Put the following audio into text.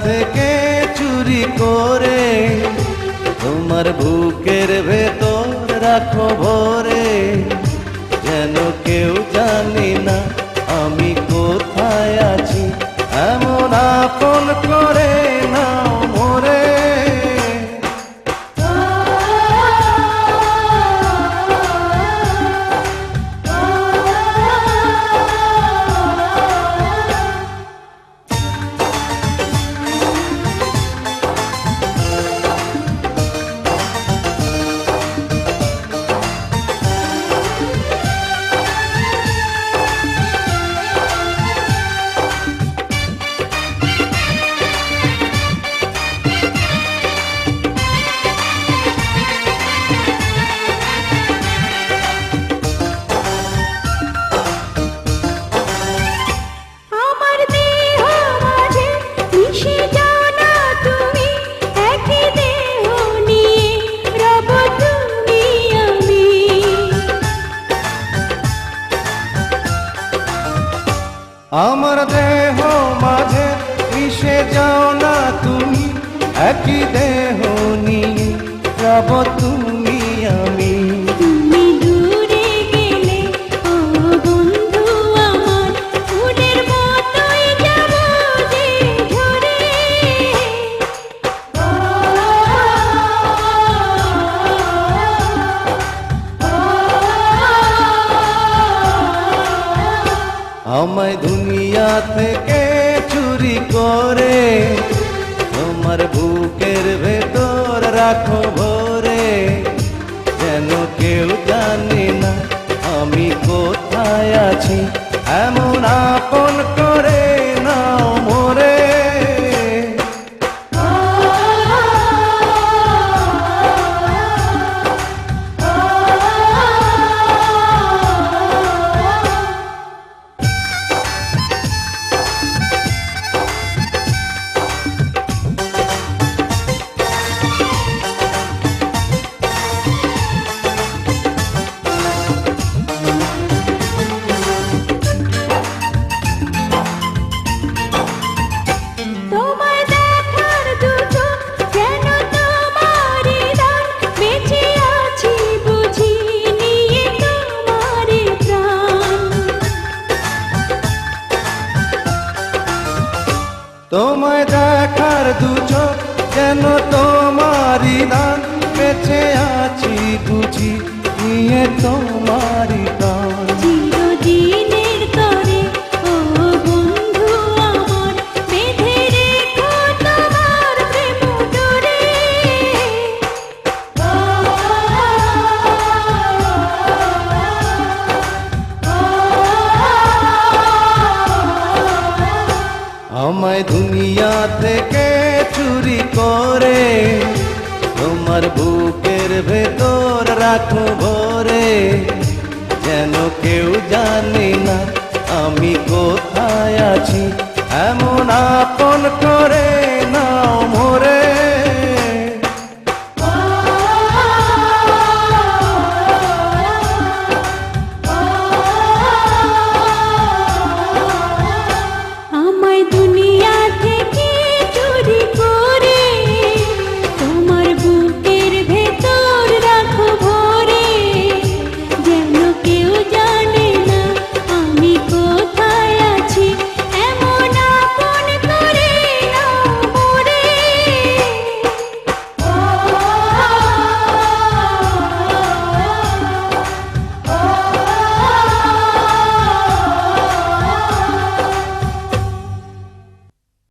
থেকে চুরি করে তোমার বুকের ভেতর রাখো ভরে, যেন কেউ জানি না আমি কোথায় আছি, এমন আপন করে নাও মোরে। আমার দেহ মাঝে মিশে যাও না তুমি, একই দেহ নিয়ে যাব তুমি আমি। তুমি দূরে গেলে ও বন্ধু আমার, ফুলের মতোই যাব যে ঝরে। আমায় দুনিয়া থেকে চুরি করে তোমার বুকের ভেতর রাখো ভরে, যেন কেউ জানি না আমি কোথায় আছি, এমন আপন করে নাও মোরে। তোমায় দেখার দু চোখ যেন তোমারই দান, বেঁচে আছি বুঝি নিয়ে তোমারই গান। চিরদিনের তরে ও বন্ধু আমার, বেঁধে রেখো তোমার প্রেম ডোরে। আমায় দুনিয়া থেকে চুরি করে তোমার বুকের ভেতর রাখো ভরে, যেন কেউ জানি না আমি কোথায় আছি, এমন আপন করে